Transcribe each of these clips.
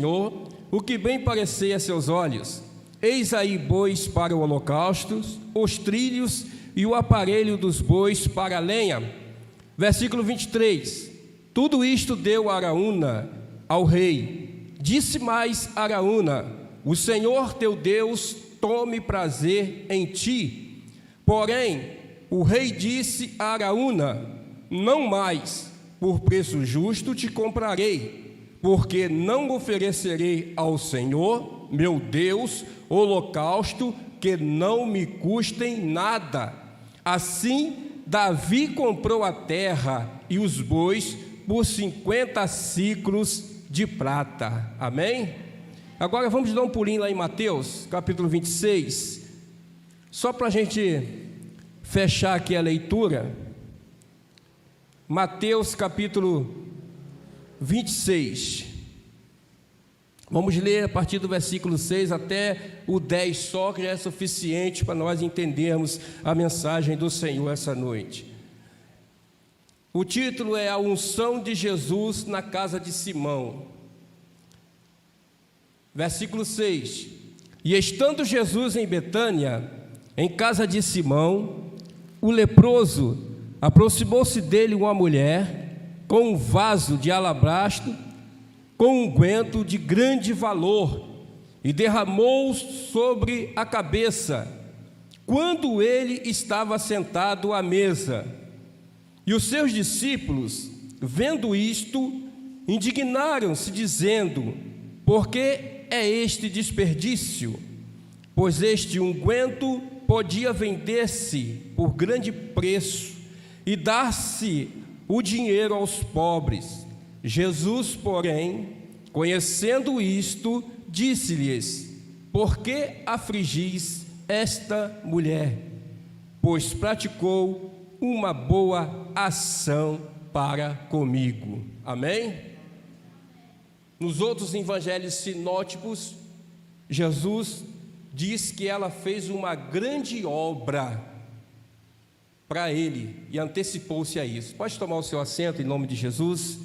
Senhor, o que bem parecer a seus olhos. Eis aí bois para o holocausto, os trilhos e o aparelho dos bois para a lenha. Versículo 23. Tudo isto deu Araúna ao rei. Disse mais Araúna: o Senhor teu Deus tome prazer em ti. Porém, o rei disse a Araúna: não mais, por preço justo te comprarei, porque não oferecerei ao Senhor, meu Deus, holocausto que não me custem nada. Assim, Davi comprou a terra e os bois por 50 siclos de prata. Amém? Agora vamos dar um pulinho lá em Mateus, capítulo 26, só para a gente fechar aqui a leitura. Mateus capítulo 26, vamos ler a partir do versículo 6 até o 10 só, que já é suficiente para nós entendermos a mensagem do Senhor essa noite. O título é A Unção de Jesus na Casa de Simão. Versículo 6. E estando Jesus em Betânia, em casa de Simão, o leproso, aproximou-se dele uma mulher com um vaso de alabastro com unguento de grande valor e derramou sobre a cabeça, quando ele estava sentado à mesa. E os seus discípulos, vendo isto, indignaram-se, dizendo: por que é este desperdício? Pois este unguento podia vender-se por grande preço e dar-se o dinheiro aos pobres. Jesus, porém, conhecendo isto, disse-lhes: por que afligis esta mulher? Pois praticou uma boa ação para comigo. Amém? Nos outros evangelhos sinóticos, Jesus diz que ela fez uma grande obra para ele e antecipou-se a isso. Pode tomar o seu assento em nome de Jesus.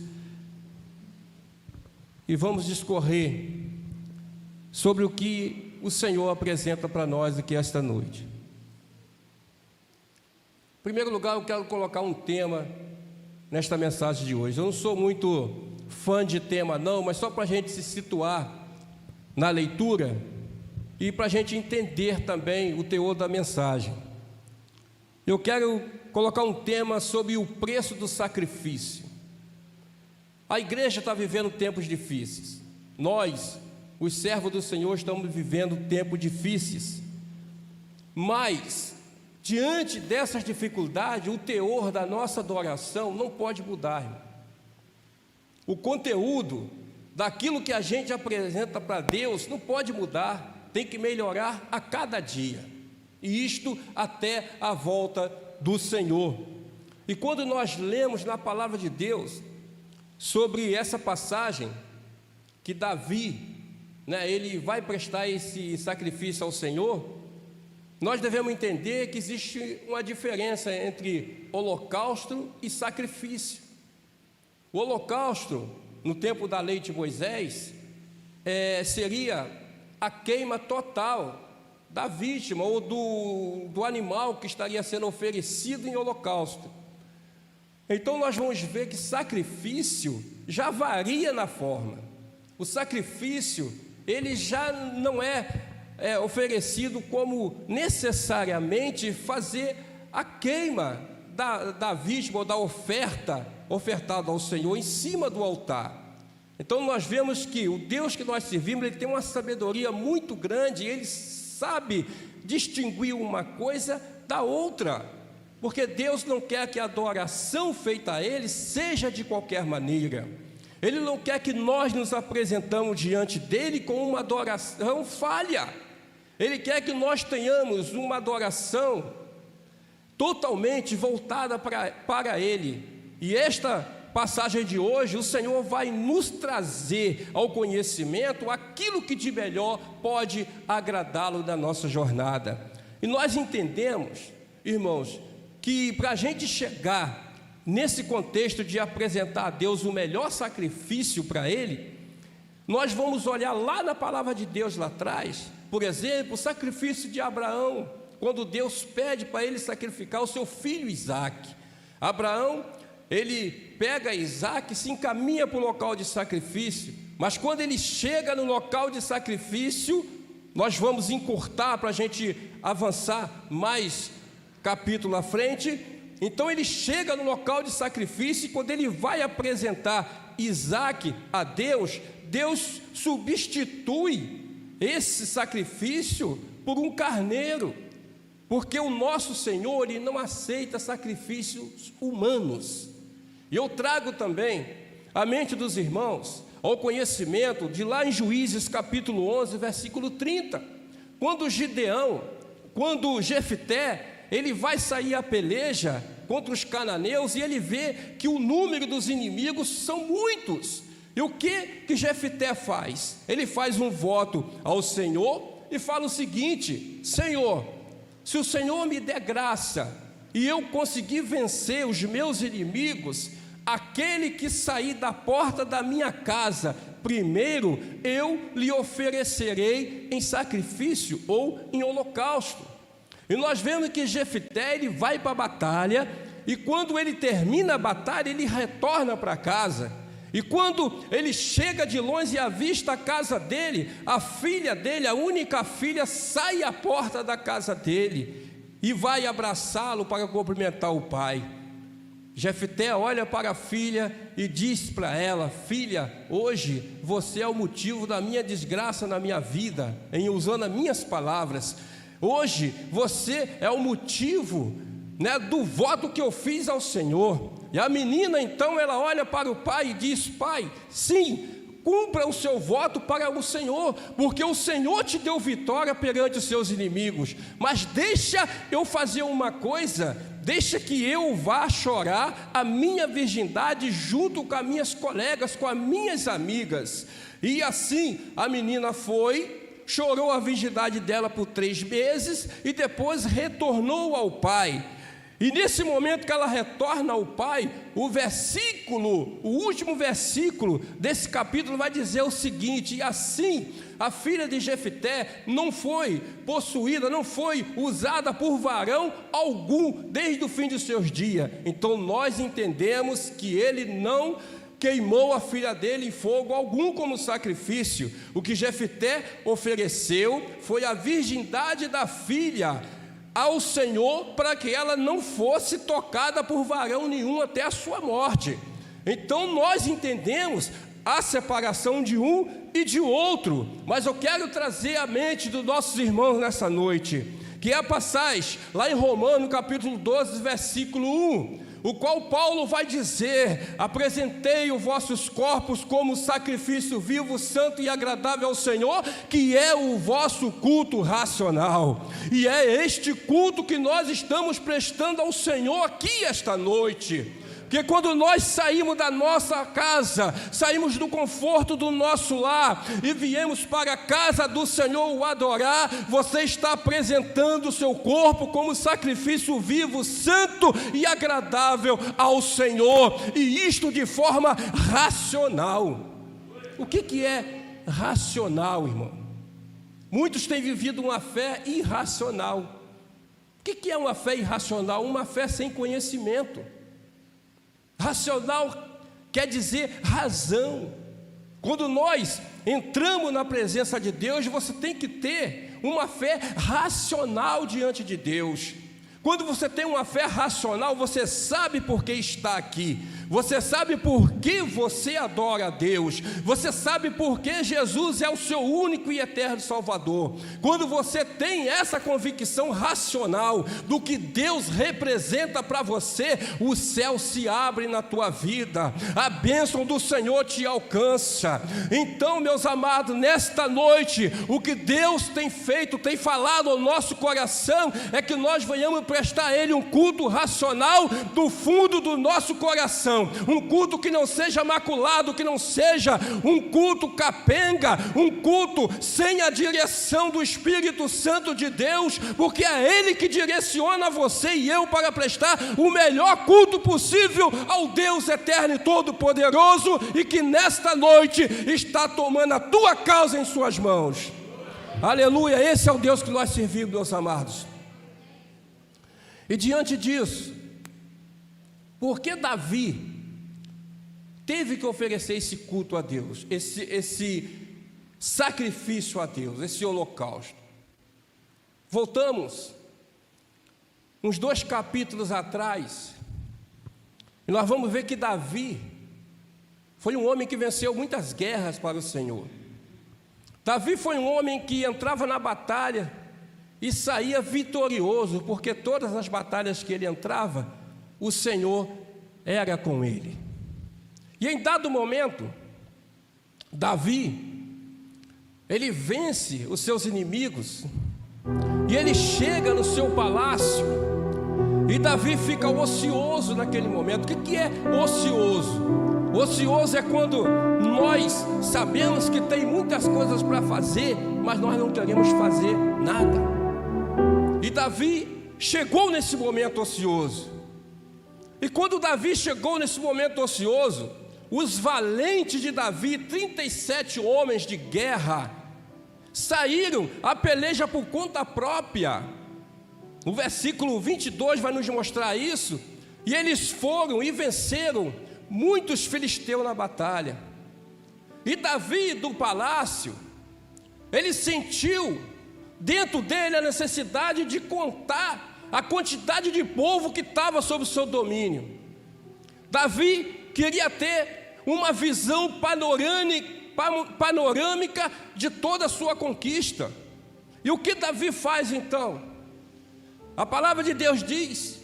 E vamos discorrer sobre o que o Senhor apresenta para nós aqui esta noite. Em primeiro lugar, eu quero colocar um tema nesta mensagem de hoje. Eu não sou muito fã de tema não, mas só para a gente se situar na leitura e para a gente entender também o teor da mensagem. Eu quero colocar um tema sobre o preço do sacrifício. A igreja está vivendo tempos difíceis. Nós, os servos do Senhor, estamos vivendo tempos difíceis. Mas, diante dessas dificuldades, o teor da nossa adoração não pode mudar, irmão. O conteúdo daquilo que a gente apresenta para Deus não pode mudar, tem que melhorar a cada dia. E isto até a volta do Senhor. E quando nós lemos na palavra de Deus sobre essa passagem que Davi, ele vai prestar esse sacrifício ao Senhor, nós devemos entender que existe uma diferença entre holocausto e sacrifício. O holocausto, no tempo da lei de Moisés, seria a queima total da vítima ou do animal que estaria sendo oferecido em holocausto. Então nós vamos ver que sacrifício já varia na forma. O sacrifício, ele já não é oferecido como necessariamente fazer a queima da vítima ou da oferta ofertada ao Senhor em cima do altar. Então nós vemos que o Deus que nós servimos, ele tem uma sabedoria muito grande, ele sabe distinguir uma coisa da outra. Porque Deus não quer que a adoração feita a Ele seja de qualquer maneira. Ele não quer que nós nos apresentamos diante dEle com uma adoração falha. Ele quer que nós tenhamos uma adoração totalmente voltada para Ele. E esta passagem de hoje, o Senhor vai nos trazer ao conhecimento aquilo que de melhor pode agradá-lo na nossa jornada. E nós entendemos, irmãos, que para a gente chegar nesse contexto de apresentar a Deus o melhor sacrifício para Ele, Nós vamos olhar lá na palavra de Deus lá atrás, por exemplo, o sacrifício de Abraão, quando Deus pede para ele sacrificar o seu filho Isaque. Abraão, ele pega Isaque e se encaminha para o local de sacrifício, mas quando ele chega no local de sacrifício, nós vamos encurtar para a gente avançar mais capítulo à frente. Então ele chega no local de sacrifício e quando ele vai apresentar Isaque a Deus, Deus substitui esse sacrifício por um carneiro, porque o nosso Senhor, Ele não aceita sacrifícios humanos. E eu trago também à mente dos irmãos, ao conhecimento de lá em Juízes capítulo 11, versículo 30, quando Jefté, ele vai sair à peleja contra os cananeus e ele vê que o número dos inimigos são muitos. E o que Jefté faz? Ele faz um voto ao Senhor e fala o seguinte: Senhor, se o Senhor me der graça e eu conseguir vencer os meus inimigos, aquele que sair da porta da minha casa primeiro, eu lhe oferecerei em sacrifício ou em holocausto. E nós vemos que Jefté, ele vai para a batalha, e quando ele termina a batalha, ele retorna para casa. E quando ele chega de longe e avista a casa dele, a filha dele, a única filha, sai à porta da casa dele e vai abraçá-lo para cumprimentar o pai. Jefté olha para a filha e diz para ela: filha, hoje você é o motivo da minha desgraça na minha vida, usando as minhas palavras. Hoje você é o motivo, do voto que eu fiz ao Senhor. E a menina então, ela olha para o pai e diz: pai, sim, cumpra o seu voto para o Senhor, porque o Senhor te deu vitória perante os seus inimigos, mas deixa eu fazer uma coisa, deixa que eu vá chorar a minha virgindade junto com as minhas colegas, com as minhas amigas. E assim a menina foi, chorou a virgindade dela por 3 meses e depois retornou ao pai. E nesse momento que ela retorna ao pai, o último versículo desse capítulo vai dizer o seguinte: e assim a filha de Jefté não foi possuída, não foi usada por varão algum desde o fim dos seus dias. Então nós entendemos que ele não queimou a filha dele em fogo algum como sacrifício. O que Jefté ofereceu foi a virgindade da filha ao Senhor, para que ela não fosse tocada por varão nenhum até a sua morte. Então nós entendemos a separação de um e de outro, mas eu quero trazer à mente dos nossos irmãos nessa noite, que é a passagem lá em Romanos capítulo 12, versículo 1, o qual Paulo vai dizer: apresentei os vossos corpos como sacrifício vivo, santo e agradável ao Senhor, que é o vosso culto racional. E é este culto que nós estamos prestando ao Senhor aqui esta noite. Porque quando nós saímos da nossa casa, saímos do conforto do nosso lar e viemos para a casa do Senhor o adorar, você está apresentando o seu corpo como sacrifício vivo, santo e agradável ao Senhor, e isto de forma racional. O que é racional, irmão? Muitos têm vivido uma fé irracional. O que é uma fé irracional? Uma fé sem conhecimento. Racional quer dizer razão. Quando nós entramos na presença de Deus, você tem que ter uma fé racional diante de Deus. Quando você tem uma fé racional, você sabe por que está aqui, você sabe por que você adora a Deus, você sabe por que Jesus é o seu único e eterno Salvador. Quando você tem essa convicção racional do que Deus representa para você, o céu se abre na tua vida, a bênção do Senhor te alcança. Então, meus amados, nesta noite, o que Deus tem feito, tem falado ao nosso coração, é que nós venhamos prestar a Ele um culto racional do fundo do nosso coração. coração, um culto que não seja maculado, que não seja um culto capenga, um culto sem a direção do Espírito Santo de Deus, porque é Ele que direciona você e eu para prestar o melhor culto possível ao Deus eterno e todo-poderoso, e que nesta noite está tomando a tua causa em suas mãos. Aleluia, esse é o Deus que nós servimos, meus amados. E diante disso, por que Davi teve que oferecer esse culto a Deus, esse sacrifício a Deus, esse holocausto? Voltamos uns 2 capítulos atrás, e nós vamos ver que Davi foi um homem que venceu muitas guerras para o Senhor. Davi foi um homem que entrava na batalha e saía vitorioso, porque todas as batalhas que ele entrava, o Senhor era com ele. E em dado momento, Davi, ele vence os seus inimigos, e ele chega no seu palácio, e Davi fica ocioso naquele momento. O que é ocioso? Ocioso é quando nós sabemos que tem muitas coisas para fazer, mas nós não queremos fazer nada. E Davi chegou nesse momento ocioso. E quando Davi chegou nesse momento ocioso, os valentes de Davi, 37 homens de guerra, saíram a peleja por conta própria. O versículo 22 vai nos mostrar isso. E eles foram e venceram muitos filisteus na batalha. E Davi do palácio, ele sentiu dentro dele a necessidade de contar a quantidade de povo que estava sob o seu domínio. Davi queria ter uma visão panorâmica de toda a sua conquista. E o que Davi faz então? A palavra de Deus diz,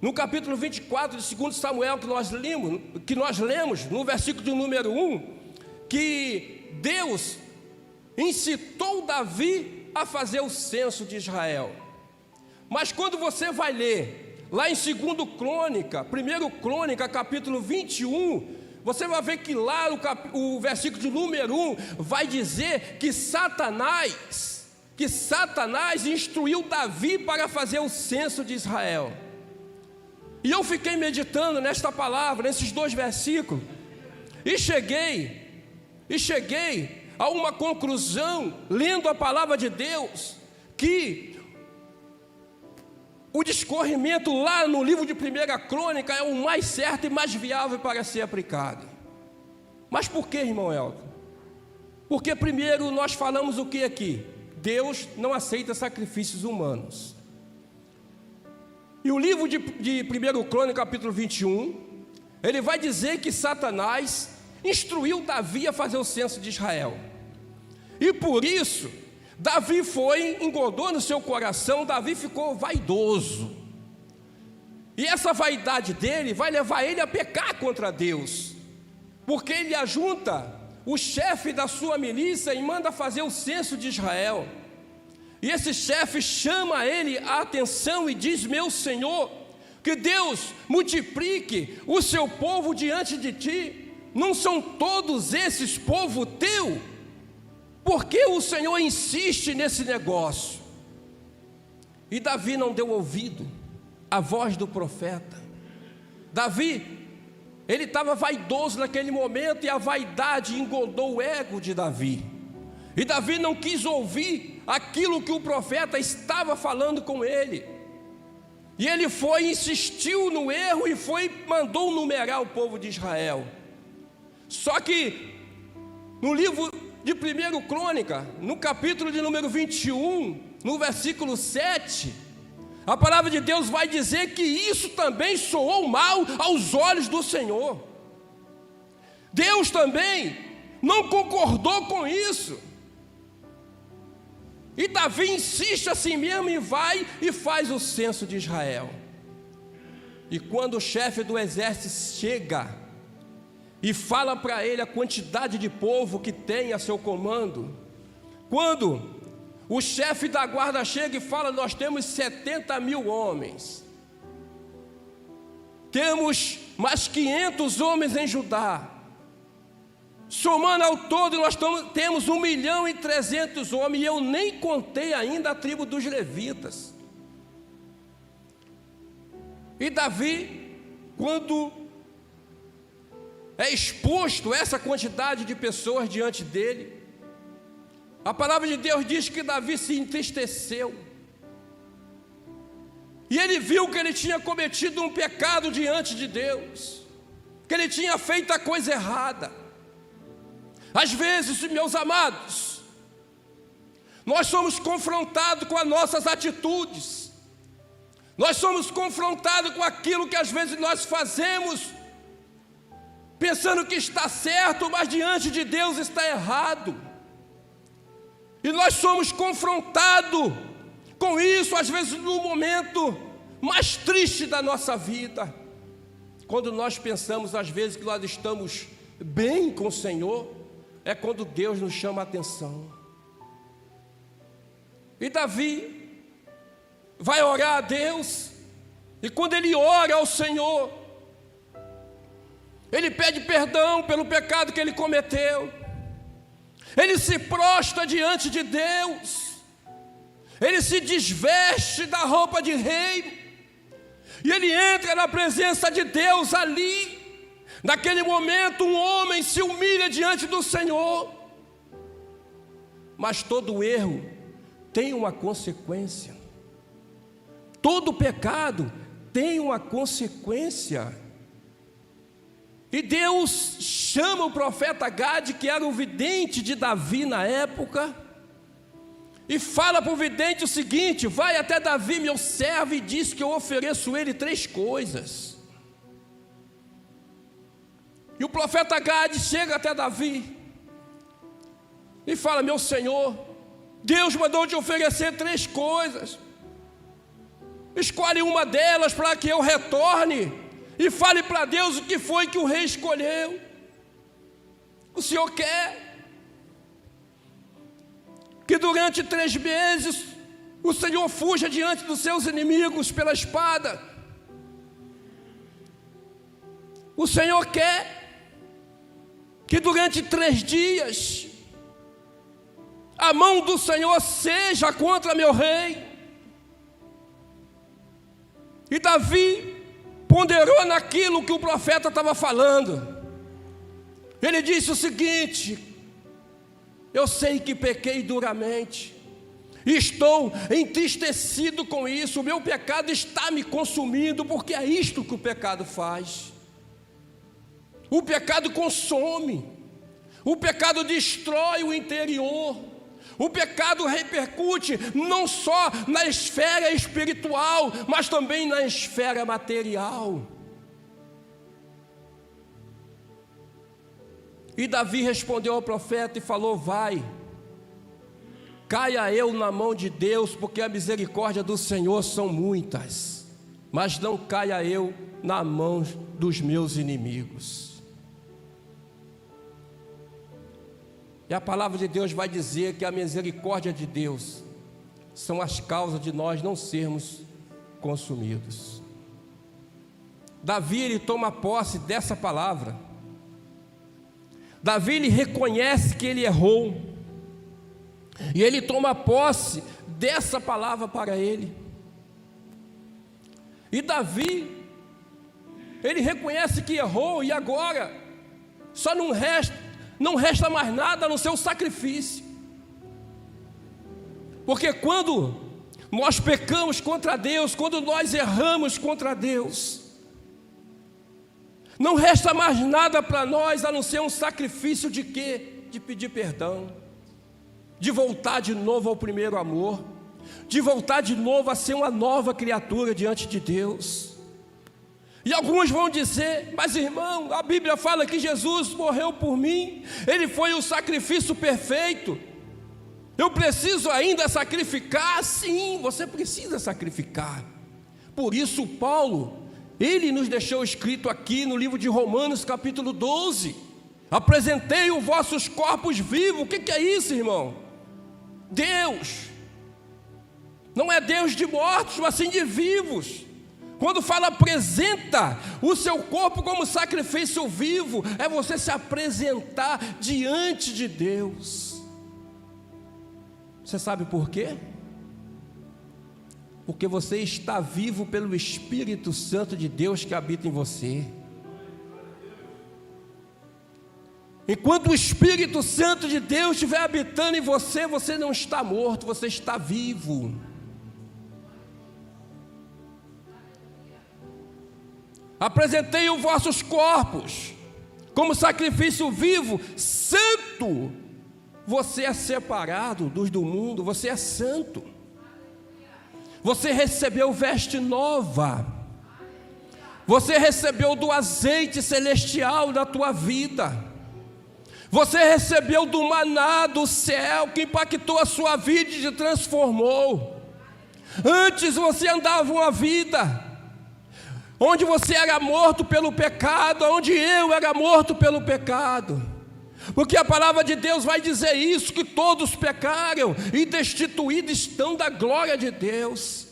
no capítulo 24 de 2 Samuel, que nós lemos, no versículo de número 1, que Deus incitou Davi a fazer o censo de Israel. Mas quando você vai ler, lá em 2 Crônica, 1 Crônica, capítulo 21, você vai ver que lá o versículo de número 1 vai dizer que Satanás instruiu Davi para fazer o censo de Israel. E eu fiquei meditando nesta palavra, nesses 2 versículos, e cheguei a uma conclusão, lendo a palavra de Deus, que o discorrimento lá no livro de 1 Crônica é o mais certo e mais viável para ser aplicado. Mas por que, irmão Elton? Porque primeiro nós falamos o que aqui? Deus não aceita sacrifícios humanos. E o livro de 1 Crônica, capítulo 21, ele vai dizer que Satanás instruiu Davi a fazer o censo de Israel. E por isso, Davi engordou no seu coração, Davi ficou vaidoso. E essa vaidade dele vai levar ele a pecar contra Deus, porque ele ajunta o chefe da sua milícia e manda fazer o censo de Israel. E esse chefe chama ele a atenção e diz: meu Senhor, que Deus multiplique o seu povo diante de ti. Não são todos esses povo teu? Por que o Senhor insiste nesse negócio? E Davi não deu ouvido à voz do profeta. Davi, ele estava vaidoso naquele momento, e a vaidade engordou o ego de Davi. E Davi não quis ouvir aquilo que o profeta estava falando com ele. E ele insistiu no erro e mandou numerar o povo de Israel. Só que no livro de 1 Crônica, no capítulo de número 21, no versículo 7, a palavra de Deus vai dizer que isso também soou mal aos olhos do Senhor. Deus também não concordou com isso. E Davi insiste assim mesmo e vai e faz o censo de Israel. E quando o chefe do exército chega e fala para ele a quantidade de povo que tem a seu comando, quando o chefe da guarda chega e fala: nós temos 70 mil homens, temos mais 500 homens em Judá. Somando ao todo, nós temos 1.300.000 homens, e eu nem contei ainda a tribo dos levitas. E Davi, quando é exposto essa quantidade de pessoas diante dele, a palavra de Deus diz que Davi se entristeceu, e ele viu que ele tinha cometido um pecado diante de Deus, que ele tinha feito a coisa errada. Às vezes, meus amados, nós somos confrontados com as nossas atitudes, nós somos confrontados com aquilo que às vezes nós fazemos, pensando que está certo, mas diante de Deus está errado. E nós somos confrontados com isso, às vezes no momento mais triste da nossa vida, quando nós pensamos às vezes que nós estamos bem com o Senhor, é quando Deus nos chama a atenção. E Davi vai orar a Deus, e quando ele ora ao Senhor, ele pede perdão pelo pecado que ele cometeu, ele se prostra diante de Deus, ele se desveste da roupa de rei, e ele entra na presença de Deus ali. Naquele momento, um homem se humilha diante do Senhor. Mas todo erro tem uma consequência. Todo pecado tem uma consequência. E Deus chama o profeta Gade, que era o vidente de Davi na época, e fala para o vidente o seguinte: vai até Davi, meu servo, e diz que eu ofereço ele 3 coisas. E o profeta Gade chega até Davi e fala: meu senhor, Deus mandou te oferecer 3 coisas, escolhe uma delas para que eu retorne e fale para Deus o que foi que o rei escolheu. O senhor quer que durante 3 meses o Senhor fuja diante dos seus inimigos pela espada? O Senhor quer que durante 3 dias a mão do Senhor seja contra meu rei? E Davi ponderou naquilo que o profeta estava falando. Ele disse o seguinte: eu sei que pequei duramente, e estou entristecido com isso, o meu pecado está me consumindo, porque é isto que o pecado faz. O pecado consome, o pecado destrói o interior, o pecado repercute não só na esfera espiritual, mas também na esfera material. E Davi respondeu ao profeta e falou: vai, caia eu na mão de Deus, porque a misericórdia do Senhor são muitas, mas não caia eu na mão dos meus inimigos. E a palavra de Deus vai dizer que a misericórdia de Deus são as causas de nós não sermos consumidos. Davi, ele toma posse dessa palavra. Davi, ele reconhece que ele errou, e ele toma posse dessa palavra para ele. E Davi, ele reconhece que errou, e agora só não resta mais nada no seu sacrifício. Porque quando nós pecamos contra Deus, quando nós erramos contra Deus, não resta mais nada para nós a não ser um sacrifício de quê? De pedir perdão, de voltar de novo ao primeiro amor, de voltar de novo a ser uma nova criatura diante de Deus. E alguns vão dizer: mas irmão, a Bíblia fala que Jesus morreu por mim, Ele foi o sacrifício perfeito, eu preciso ainda sacrificar? Sim, você precisa sacrificar. Por isso Paulo, ele nos deixou escrito aqui no livro de Romanos capítulo 12: apresentei os vossos corpos vivos. O que é isso, irmão? Deus não é Deus de mortos, mas sim de vivos. Quando fala apresenta o seu corpo como sacrifício vivo, é você se apresentar diante de Deus. Você sabe por quê? Porque você está vivo pelo Espírito Santo de Deus que habita em você. Enquanto o Espírito Santo de Deus estiver habitando em você, você não está morto, você está vivo. Apresentei os vossos corpos como sacrifício vivo, santo. Você é separado dos do mundo, você é santo. Você recebeu veste nova. Você recebeu do azeite celestial da tua vida. Você recebeu do maná do céu que impactou a sua vida e te transformou. Antes você andava uma vida onde você era morto pelo pecado, onde eu era morto pelo pecado. Porque a palavra de Deus vai dizer isso, que todos pecaram e destituídos estão da glória de Deus.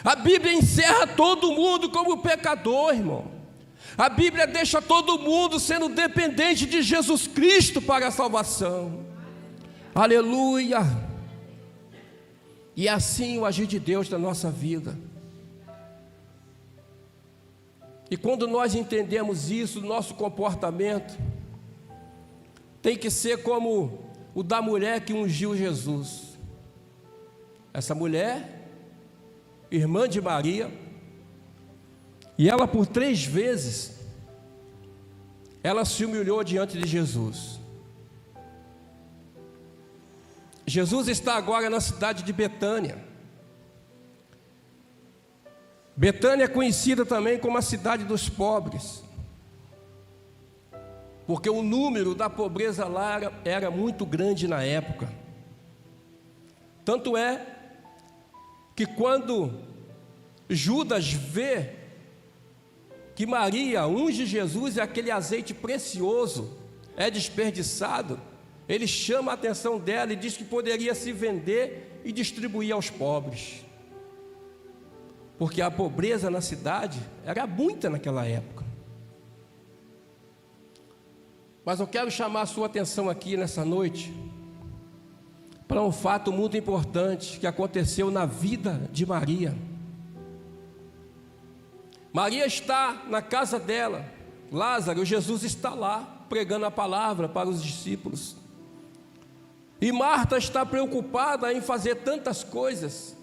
A Bíblia encerra todo mundo como pecador, irmão. A Bíblia deixa todo mundo sendo dependente de Jesus Cristo para a salvação. Aleluia! E assim o agir de Deus na nossa vida. E quando nós entendemos isso, nosso comportamento tem que ser como o da mulher que ungiu Jesus. Essa mulher, irmã de Maria, e ela por 3 vezes, ela se humilhou diante de Jesus. Jesus está agora na cidade de Betânia. Betânia é conhecida também como a cidade dos pobres, porque o número da pobreza lá era muito grande na época. Tanto é que quando Judas vê que Maria unge Jesus e aquele azeite precioso é desperdiçado, ele chama a atenção dela e diz que poderia se vender e distribuir aos pobres, porque a pobreza na cidade era muita naquela época. Mas eu quero chamar a sua atenção aqui nessa noite para um fato muito importante que aconteceu na vida de Maria. Maria está na casa dela, Lázaro, Jesus está lá pregando a palavra para os discípulos. E Marta está preocupada em fazer tantas coisas.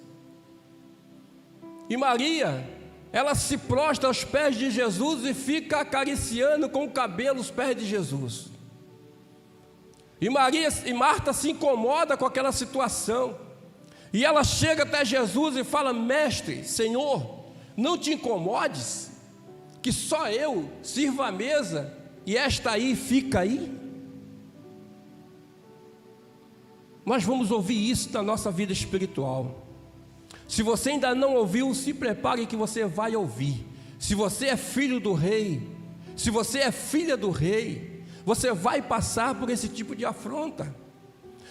E Maria, ela se prostra aos pés de Jesus e fica acariciando com o cabelo os pés de Jesus. E Marta se incomoda com aquela situação. E ela chega até Jesus e fala: Mestre, Senhor, não te incomodes que só eu sirva a mesa e esta aí fica aí? Nós vamos ouvir isso na nossa vida espiritual. Se você ainda não ouviu, se prepare que você vai ouvir. Se você é filho do rei, se você é filha do rei, você vai passar por esse tipo de afronta.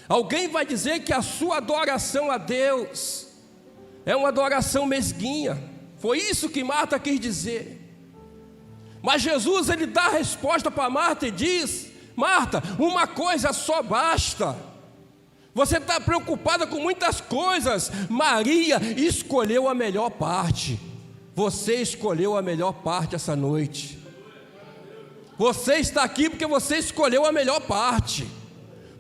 Alguém vai dizer que a sua adoração a Deus é uma adoração mesquinha. Foi isso que Marta quis dizer. Mas Jesus, ele dá a resposta para Marta e diz: Marta, uma coisa só basta. Você está preocupada com muitas coisas. Maria escolheu a melhor parte. Você escolheu a melhor parte essa noite. Você está aqui porque você escolheu a melhor parte.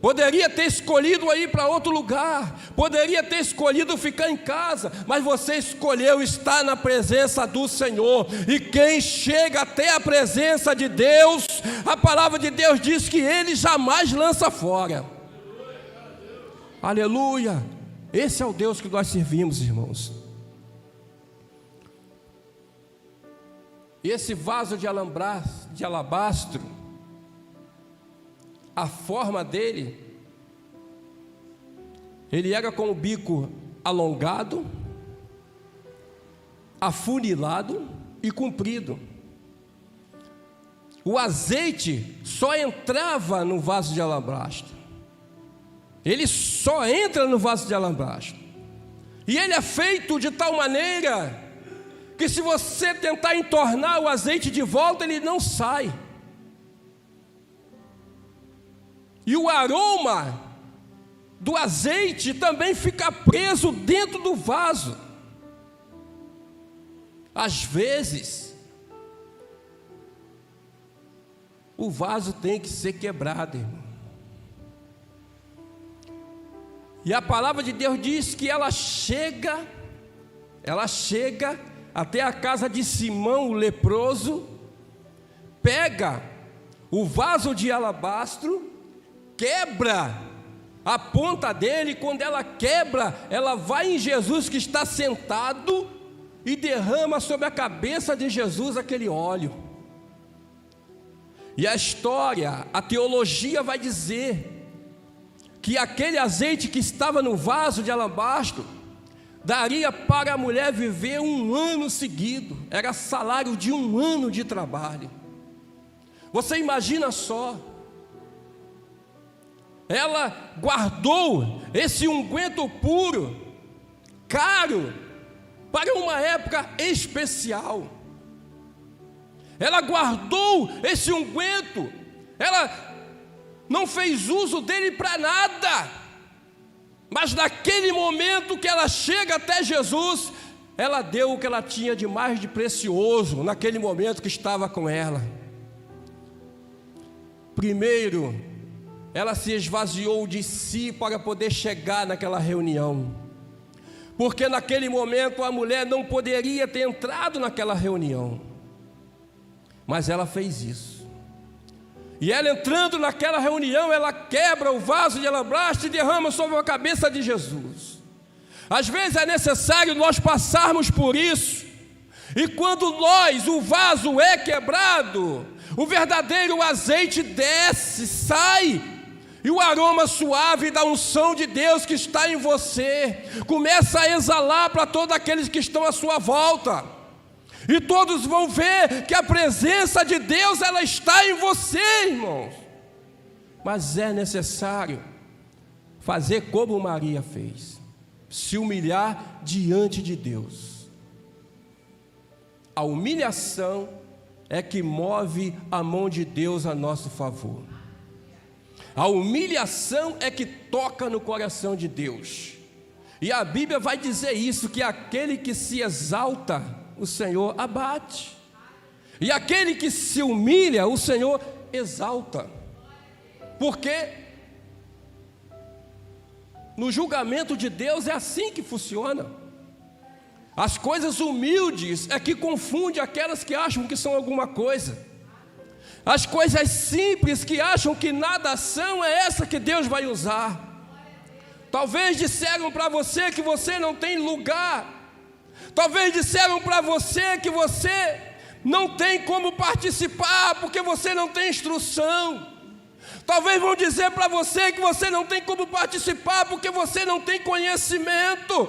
Poderia ter escolhido ir para outro lugar, poderia ter escolhido ficar em casa, mas você escolheu estar na presença do Senhor. E quem chega até a presença de Deus, a palavra de Deus diz que Ele jamais lança fora. Aleluia! Esse é o Deus que nós servimos, irmãos. Esse vaso de alabastro, a forma dele, ele era com o bico alongado, afunilado e comprido. O azeite só entrava no vaso de alabastro. Ele só entra no vaso de alabastro. E ele é feito de tal maneira que que se você tentar entornar o azeite de volta, ele não sai. E o aroma do azeite também fica preso dentro do vaso. Às vezes, o vaso tem que ser quebrado, irmão. E a palavra de Deus diz que ela chega até a casa de Simão, o leproso, pega o vaso de alabastro, quebra a ponta dele, e quando ela quebra, ela vai em Jesus que está sentado e derrama sobre a cabeça de Jesus aquele óleo. E a história, a teologia vai dizer que aquele azeite que estava no vaso de alabastro daria para a mulher viver 1 ano seguido, era salário de 1 ano de trabalho. Você imagina só, ela guardou esse unguento puro, caro, para uma época especial. Ela guardou esse unguento, ela não fez uso dele para nada, mas naquele momento que ela chega até Jesus, ela deu o que ela tinha de mais de precioso, naquele momento que estava com ela. Primeiro, ela se esvaziou de si para poder chegar naquela reunião, porque naquele momento a mulher não poderia ter entrado naquela reunião, mas ela fez isso. E ela entrando naquela reunião, ela quebra o vaso de alabastro e derrama sobre a cabeça de Jesus. Às vezes é necessário nós passarmos por isso, e quando o vaso é quebrado, o verdadeiro azeite desce, sai, e o aroma suave da unção de Deus que está em você começa a exalar para todos aqueles que estão à sua volta. E todos vão ver que a presença de Deus, ela está em você, irmãos. Mas é necessário fazer como Maria fez, se humilhar diante de Deus. A humilhação é que move a mão de Deus a nosso favor. A humilhação é que toca no coração de Deus. E a Bíblia vai dizer isso, que aquele que se exalta, o Senhor abate, e aquele que se humilha, o Senhor exalta. Porque no julgamento de Deus é assim que funciona. As coisas humildes é que confundem aquelas que acham que são alguma coisa. As coisas simples que acham que nada são, é essa que Deus vai usar. Talvez disseram para você que você não tem lugar. Talvez disseram para você que você não tem como participar porque você não tem instrução. Talvez vão dizer para você que você não tem como participar porque você não tem conhecimento.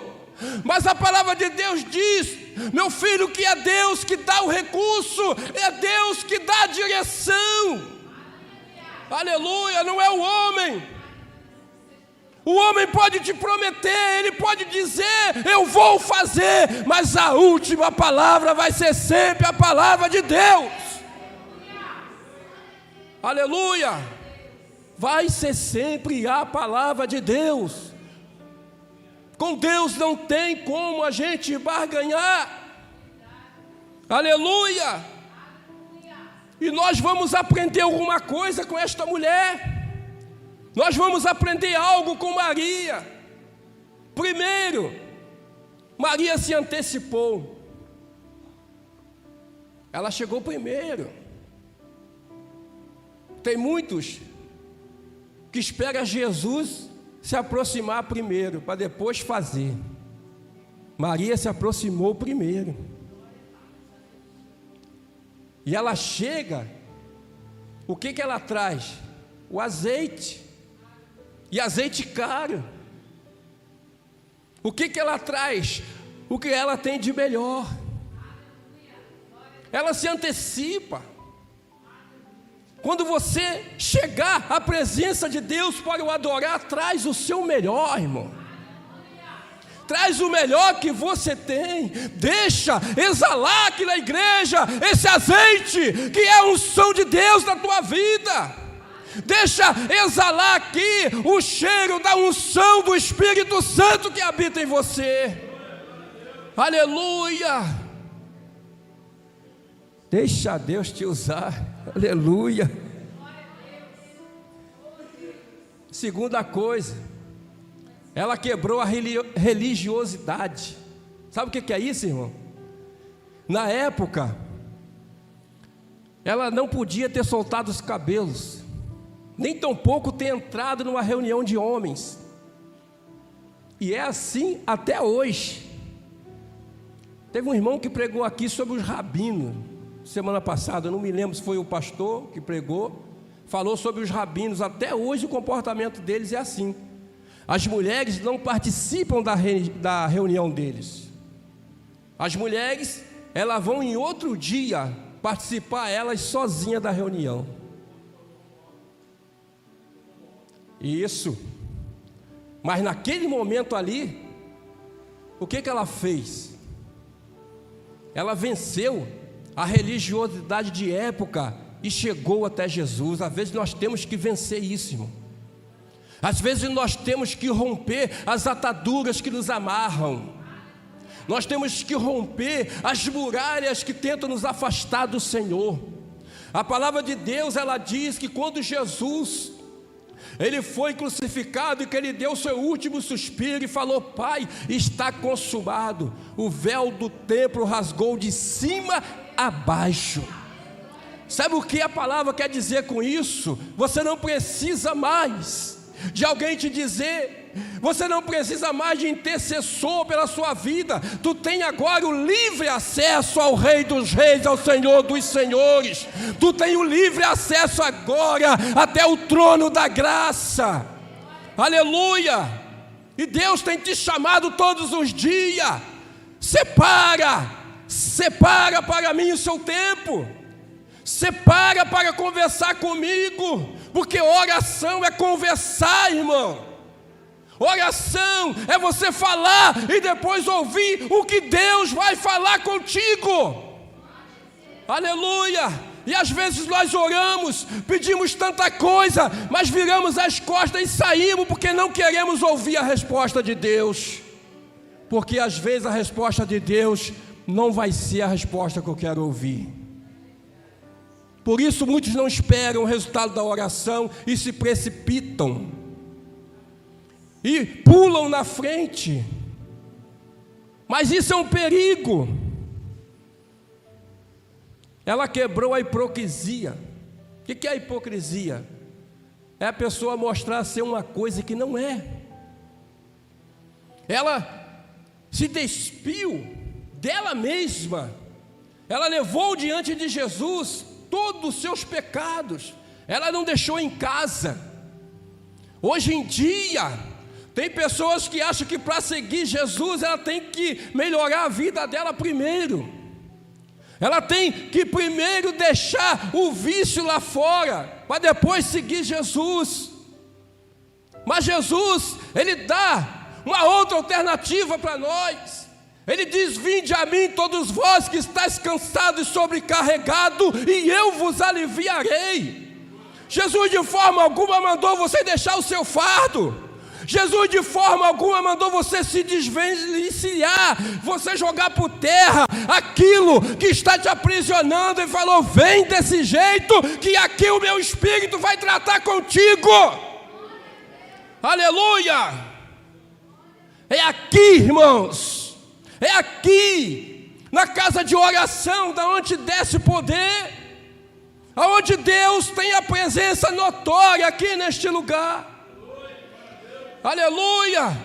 Mas a palavra de Deus diz, meu filho, que é Deus que dá o recurso, é Deus que dá a direção. Aleluia, não é o homem. O homem pode te prometer, ele pode dizer, eu vou fazer, mas a última palavra vai ser sempre a palavra de Deus. Aleluia! Vai ser sempre a palavra de Deus. Com Deus não tem como a gente barganhar. Aleluia! E nós vamos aprender alguma coisa com esta mulher. Nós vamos aprender algo com Maria. Primeiro, Maria se antecipou. Ela chegou primeiro. Tem muitos que esperam Jesus se aproximar primeiro, para depois fazer. Maria se aproximou primeiro. E ela chega, o que ela traz? O azeite. E azeite caro. O que ela traz? O que ela tem de melhor. Ela se antecipa. Quando você chegar à presença de Deus para o adorar, traz o seu melhor, irmão. Traz o melhor que você tem. Deixa exalar aqui na igreja esse azeite que é a unção de Deus na tua vida. Deixa exalar aqui o cheiro da unção do Espírito Santo que habita em você. Aleluia. Deixa Deus te usar. Aleluia. Segunda coisa, ela quebrou a religiosidade. Sabe o que é isso, irmão? Na época, ela não podia ter soltado os cabelos, nem tampouco ter entrado numa reunião de homens. E é assim até hoje. Teve um irmão que pregou aqui sobre os rabinos, semana passada, eu não me lembro se foi o pastor que pregou, falou sobre os rabinos. Até hoje o comportamento deles é assim. As mulheres não participam da reunião deles. As mulheres, elas vão em outro dia participar elas sozinhas da reunião. Isso. Mas naquele momento ali, o que ela fez? Ela venceu a religiosidade de época e chegou até Jesus. Às vezes nós temos que vencer isso, irmão. Às vezes nós temos que romper as ataduras que nos amarram. Nós temos que romper as muralhas que tentam nos afastar do Senhor. A palavra de Deus, ela diz que quando Jesus, ele foi crucificado e que ele deu o seu último suspiro e falou: Pai, está consumado. O véu do templo rasgou de cima a baixo. Sabe o que a palavra quer dizer com isso? Você não precisa mais de alguém te dizer, você não precisa mais de intercessor pela sua vida. Tu tem agora o livre acesso ao Rei dos Reis, ao Senhor dos Senhores. Tu tem o livre acesso agora até o trono da graça. Aleluia. E Deus tem te chamado todos os dias. Separa para mim o seu tempo. Separa para conversar comigo, porque oração é conversar, irmão. Oração é você falar e depois ouvir o que Deus vai falar contigo. Aleluia. E às vezes nós oramos, pedimos tanta coisa, mas viramos as costas e saímos porque não queremos ouvir a resposta de Deus. Porque às vezes a resposta de Deus não vai ser a resposta que eu quero ouvir. Por isso muitos não esperam o resultado da oração e se precipitam e pulam na frente. Mas isso é um perigo. Ela quebrou a hipocrisia. O que é a hipocrisia? É a pessoa mostrar ser uma coisa que não é. Ela se despiu dela mesma. Ela levou diante de Jesus todos os seus pecados. Ela não deixou em casa. Hoje em dia tem pessoas que acham que para seguir Jesus ela tem que melhorar a vida dela primeiro. Ela tem que primeiro deixar o vício lá fora, para depois seguir Jesus. Mas Jesus, ele dá uma outra alternativa para nós. Ele diz: vinde a mim todos vós que estáis cansados e sobrecarregados, e eu vos aliviarei. Jesus de forma alguma mandou você deixar o seu fardo. Jesus de forma alguma mandou você se desvencilhar, você jogar por terra aquilo que está te aprisionando, e falou: vem desse jeito que aqui o meu Espírito vai tratar contigo. Aleluia. É aqui, irmãos, é aqui, na casa de oração, da onde desce poder, aonde Deus tem a presença notória aqui neste lugar. Aleluia.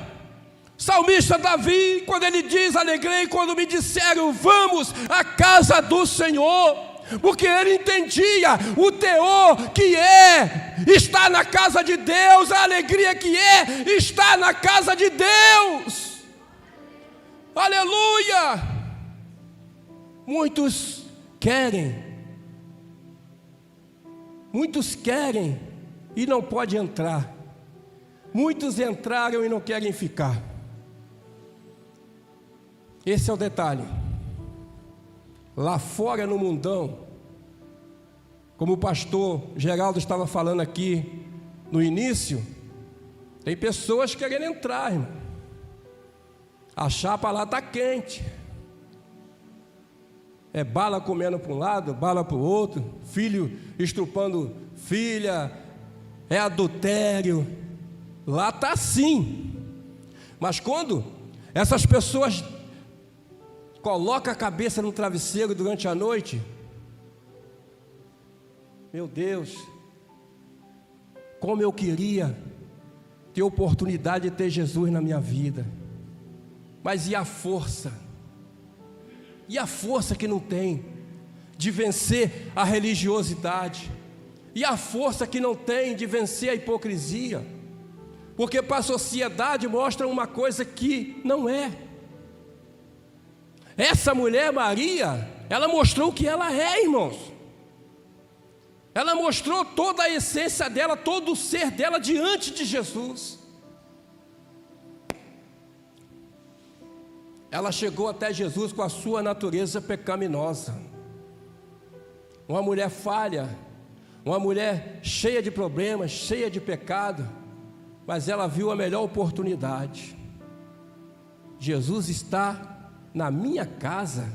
Salmista Davi, quando ele diz: alegrei quando me disseram vamos à casa do Senhor, porque ele entendia o teor que é estar na casa de Deus, a alegria que é estar na casa de Deus. Aleluia. Muitos querem e não podem entrar. Muitos entraram e não querem ficar. Esse é o detalhe. Lá fora no mundão, como o pastor Geraldo estava falando aqui no início, tem pessoas querendo entrar, irmão. A chapa lá está quente. É bala comendo para um lado, bala para o outro, filho estrupando filha, é adultério. Lá está assim. Mas quando essas pessoas colocam a cabeça no travesseiro durante a noite, meu Deus, como eu queria ter oportunidade de ter Jesus na minha vida. Mas e a força? E a força que não tem de vencer a religiosidade? E a força que não tem de vencer a hipocrisia? Porque para a sociedade mostra uma coisa que não é. Essa mulher Maria, ela mostrou o que ela é, irmãos. Ela mostrou toda a essência dela, todo o ser dela diante de Jesus. Ela chegou até Jesus com a sua natureza pecaminosa. Uma mulher falha, uma mulher cheia de problemas, cheia de pecado, mas ela viu a melhor oportunidade. Jesus está na minha casa,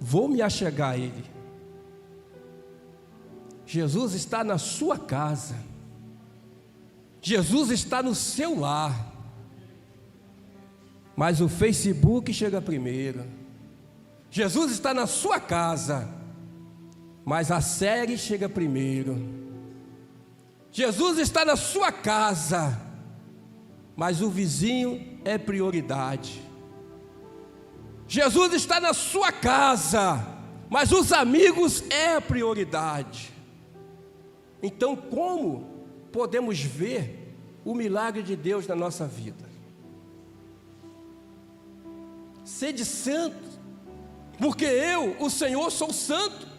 vou me achegar a Ele. Jesus está na sua casa, Jesus está no seu lar. Mas o Facebook chega primeiro. Jesus está na sua casa, mas a série chega primeiro. Jesus está na sua casa, mas o vizinho é prioridade. Jesus está na sua casa, mas os amigos é prioridade. Então, como podemos ver o milagre de Deus na nossa vida? Sede santo, porque eu, o Senhor, sou santo.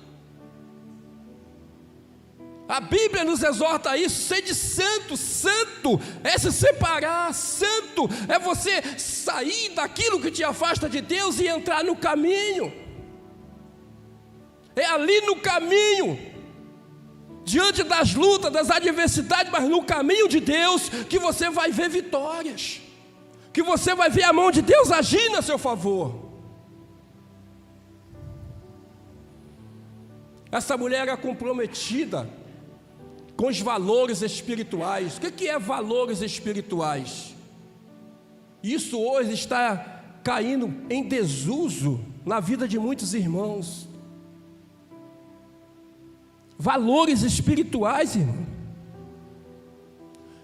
A Bíblia nos exorta a isso. Sede santo. Santo é se separar. Santo é você sair daquilo que te afasta de Deus e entrar no caminho. É ali no caminho, diante das lutas, das adversidades, mas no caminho de Deus, que você vai ver vitórias, que você vai ver a mão de Deus agindo a seu favor. Essa mulher era comprometida com os valores espirituais. O que é valores espirituais? Isso hoje está caindo em desuso na vida de muitos irmãos. Valores espirituais, irmão,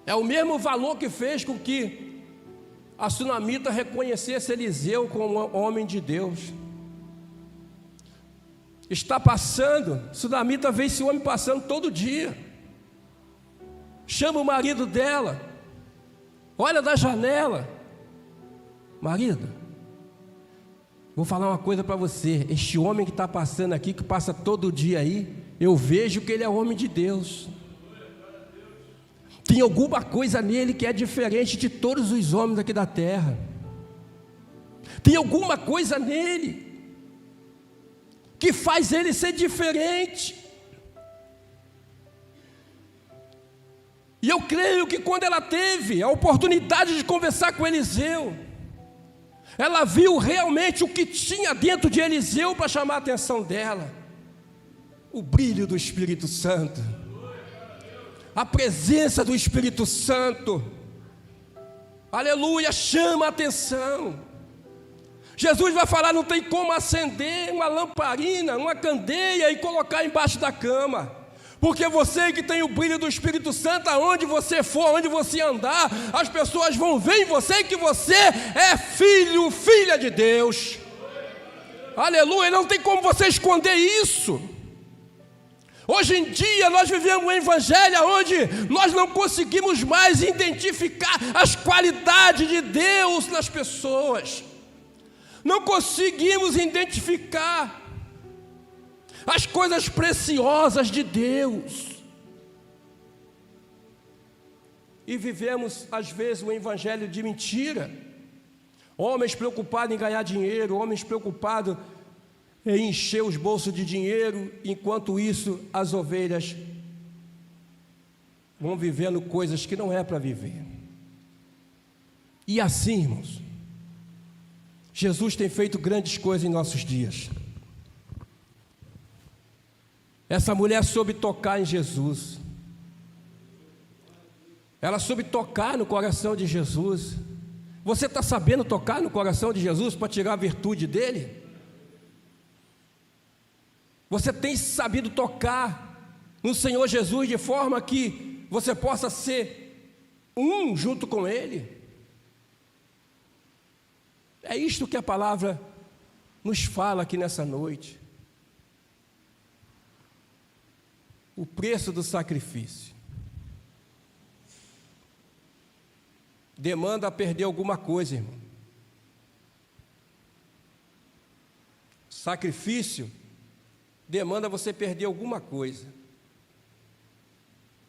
é o mesmo valor que fez com que a sunamita reconhecesse Eliseu como um homem de Deus. Está passando, sunamita vê esse homem passando todo dia, chama o marido dela, olha da janela: marido, vou falar uma coisa para você, este homem que está passando aqui, que passa todo dia aí, eu vejo que ele é homem de Deus. Tem alguma coisa nele que é diferente de todos os homens aqui da terra. Tem alguma coisa nele que faz ele ser diferente. E eu creio que quando ela teve a oportunidade de conversar com Eliseu, ela viu realmente o que tinha dentro de Eliseu para chamar a atenção dela. O brilho do Espírito Santo, a presença do Espírito Santo, aleluia, chama a atenção. Jesus vai falar: não tem como acender uma lamparina, uma candeia e colocar embaixo da cama, porque você que tem o brilho do Espírito Santo, aonde você for, onde você andar, as pessoas vão ver em você que você é filho, filha de Deus, aleluia, não tem como você esconder isso. Hoje em dia nós vivemos um evangelho onde nós não conseguimos mais identificar as qualidades de Deus nas pessoas, não conseguimos identificar as coisas preciosas de Deus, e vivemos às vezes um evangelho de mentira, Homens preocupados em ganhar dinheiro, homens preocupados em encher os bolsos de dinheiro, enquanto isso as ovelhas vão vivendo coisas que não é para viver. E assim, irmãos, Jesus tem feito grandes coisas em nossos dias. Essa mulher soube tocar em Jesus. Ela soube tocar no coração de Jesus. Você está sabendo tocar no coração de Jesus para tirar a virtude dele? Você tem sabido tocar no Senhor Jesus de forma que você possa ser um junto com Ele? É isto que a palavra nos fala aqui nessa noite. O preço do sacrifício demanda perder alguma coisa, irmão. Sacrifício demanda você perder alguma coisa.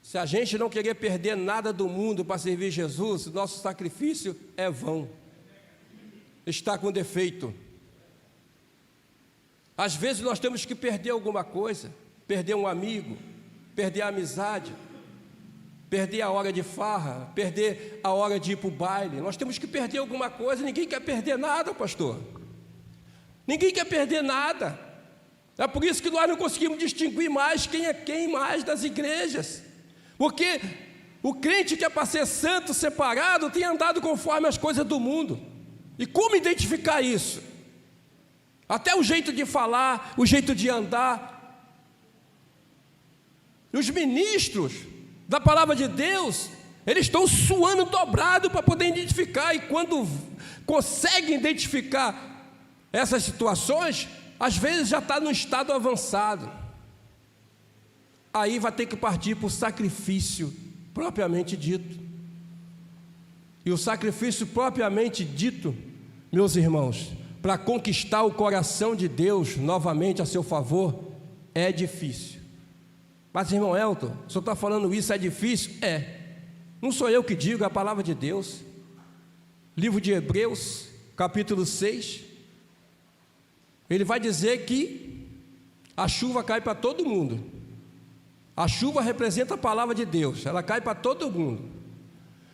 Se a gente não querer perder nada do mundo para servir Jesus, nosso sacrifício é vão, está com defeito. Às vezes nós temos que perder alguma coisa, perder um amigo, perder a amizade, perder a hora de farra, perder a hora de ir para o baile. Nós temos que perder alguma coisa. Ninguém quer perder nada, pastor. Ninguém quer perder nada. É por isso que nós não conseguimos distinguir mais quem é quem mais das igrejas, porque o crente que é para ser santo, separado, tem andado conforme as coisas do mundo. E como identificar isso? Até o jeito de falar, o jeito de andar. Os ministros da palavra de Deus, eles estão suando dobrado para poder identificar, e quando conseguem identificar essas situações, às vezes já está no estado avançado. Aí vai ter que partir para o sacrifício propriamente dito. E o sacrifício propriamente dito, meus irmãos, para conquistar o coração de Deus novamente a seu favor, é difícil. Mas, irmão Elton, o senhor está falando isso, é difícil? É. Não sou eu que digo, é a palavra de Deus. Livro de Hebreus, capítulo 6, ele vai dizer que a chuva cai para todo mundo. A chuva representa a palavra de Deus, ela cai para todo mundo.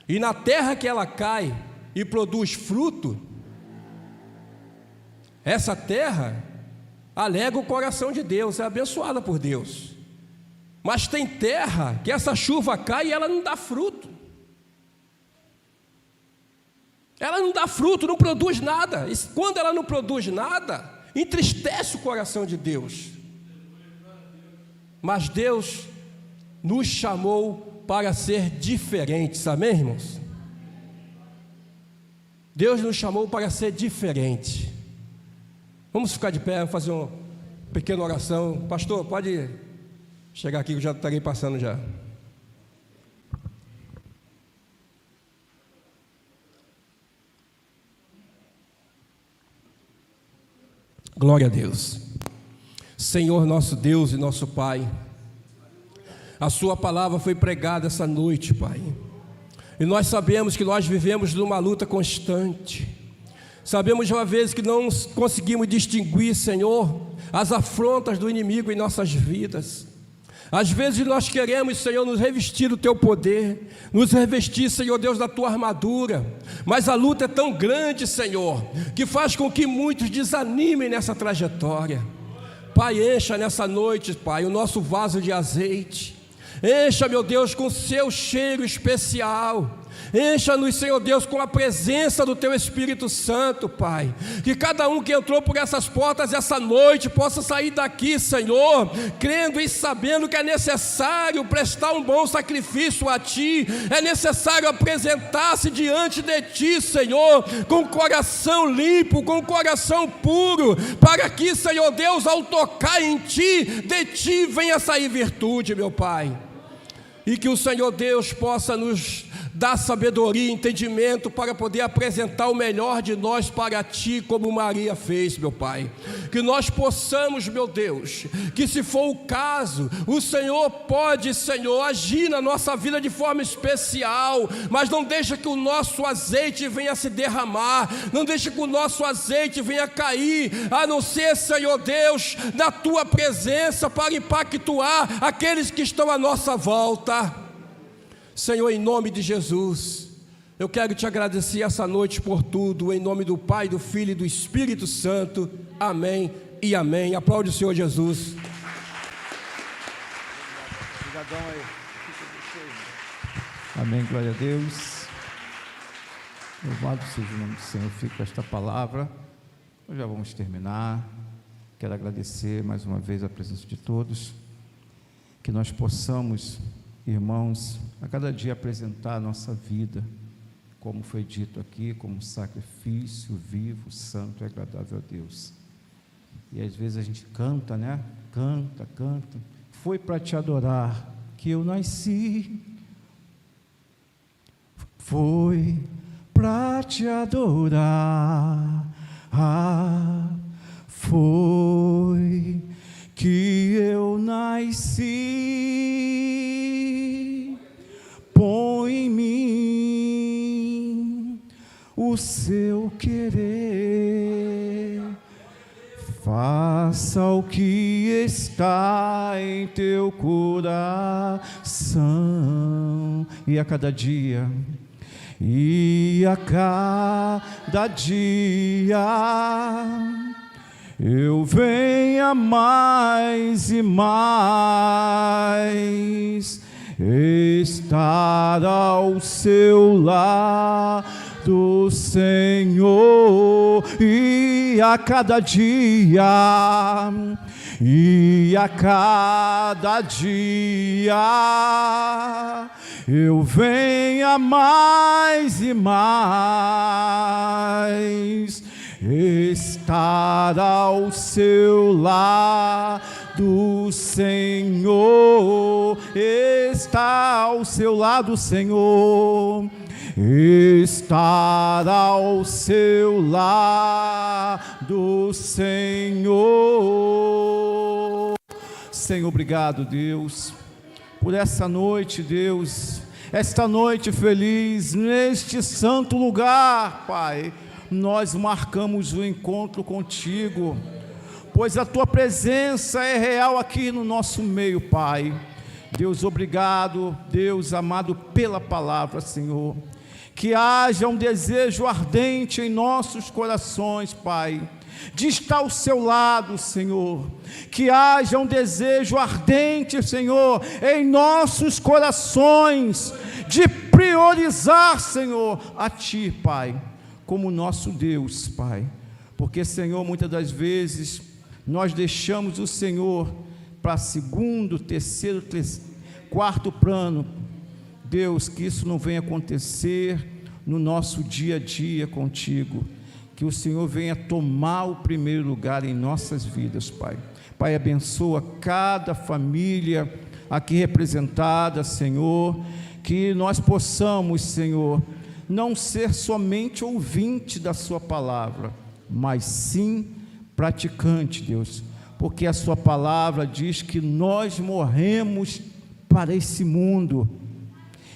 E na terra que ela cai e produz fruto, essa terra alega o coração de Deus, é abençoada por Deus. Mas tem terra que essa chuva cai e ela não dá fruto. Ela não dá fruto, não produz nada. E quando ela não produz nada, entristece o coração de Deus. Mas Deus nos chamou para ser diferentes, amém, irmãos? Deus nos chamou para ser diferente. Vamos ficar de pé, vamos fazer uma pequena oração. Pastor, pode chegar aqui que eu já estarei passando já. Glória a Deus. Senhor nosso Deus e nosso Pai, a sua palavra foi pregada essa noite, Pai, e nós sabemos que nós vivemos numa luta constante. Sabemos uma vez que não conseguimos distinguir, Senhor, as afrontas do inimigo em nossas vidas. Às vezes nós queremos, Senhor, nos revestir do Teu poder, nos revestir, Senhor Deus, da Tua armadura, mas a luta é tão grande, Senhor, que faz com que muitos desanimem nessa trajetória. Pai, encha nessa noite, Pai, o nosso vaso de azeite. Encha, meu Deus, com o Seu cheiro especial. Encha-nos, Senhor Deus, com a presença do Teu Espírito Santo, Pai. Que cada um que entrou por essas portas essa noite possa sair daqui, Senhor, crendo e sabendo que é necessário prestar um bom sacrifício a Ti. É necessário apresentar-se diante de Ti, Senhor, com o coração limpo, com o coração puro, para que, Senhor Deus, ao tocar em Ti, de Ti venha sair virtude, meu Pai. E que o Senhor Deus possa nos Dá sabedoria e entendimento para poder apresentar o melhor de nós para Ti, como Maria fez, meu Pai. Que nós possamos, meu Deus, que se for o caso, o Senhor pode, Senhor, agir na nossa vida de forma especial, mas não deixa que o nosso azeite venha se derramar, não deixa que o nosso azeite venha cair, a não ser, Senhor Deus, da Tua presença para impactuar aqueles que estão à nossa volta. Senhor, em nome de Jesus, eu quero te agradecer essa noite por tudo, em nome do Pai, do Filho e do Espírito Santo. Amém e amém. Aplaude o Senhor Jesus. Obrigadão aí. Amém, glória a Deus. Louvado seja o nome do Senhor. Fico com esta palavra. Nós já vamos terminar. Quero agradecer mais uma vez a presença de todos. Que nós possamos, irmãos, a cada dia apresentar a nossa vida, como foi dito aqui, como um sacrifício vivo, santo e agradável a Deus. E às vezes a gente canta, né? Canta. Foi para te adorar que eu nasci. Foi para te adorar. Foi que eu nasci. Põe em mim o seu querer. Faça o que está em teu coração. E a cada dia eu venha mais e mais estar ao seu lado, Senhor, e a cada dia eu venha mais e mais estar ao seu lado, Senhor, estar ao seu lado, Senhor, estar ao seu lado, Senhor. Senhor, obrigado, Deus, por essa noite, Deus, esta noite feliz, neste santo lugar, Pai. Nós marcamos o encontro contigo, pois a tua presença é real aqui no nosso meio, Pai. Deus, obrigado, Deus amado, pela palavra, Senhor. Que haja um desejo ardente em nossos corações, Pai, de estar ao seu lado, Senhor. Que haja um desejo ardente, Senhor, em nossos corações, de priorizar, Senhor, a Ti, Pai, como nosso Deus, Pai. Porque, Senhor, muitas das vezes nós deixamos o Senhor para segundo, terceiro, quarto plano. Deus, que isso não venha acontecer no nosso dia a dia contigo. Que o Senhor venha tomar o primeiro lugar em nossas vidas, Pai. Pai, abençoa cada família aqui representada, Senhor. Que nós possamos, Senhor, não ser somente ouvinte da sua palavra, mas sim praticante, Deus. Porque a sua palavra diz que nós morremos para esse mundo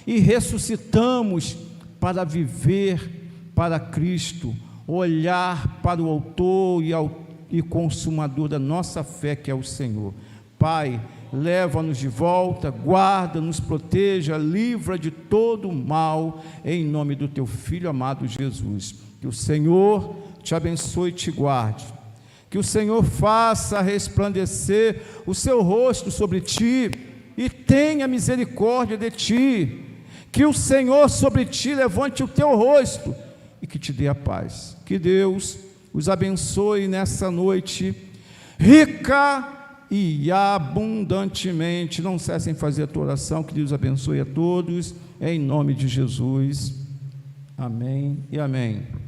e ressuscitamos para viver para Cristo, olhar para o autor e consumador da nossa fé, que é o Senhor. Pai, leva-nos de volta, guarda, nos proteja, livra de todo o mal, em nome do teu Filho amado Jesus. Que o Senhor te abençoe e te guarde, que o Senhor faça resplandecer o seu rosto sobre ti e tenha misericórdia de ti, que o Senhor sobre ti levante o teu rosto e que te dê a paz. Que Deus os abençoe nessa noite, rica e abundantemente. Não cessem de fazer a tua oração. Que Deus abençoe a todos, em nome de Jesus, amém e amém.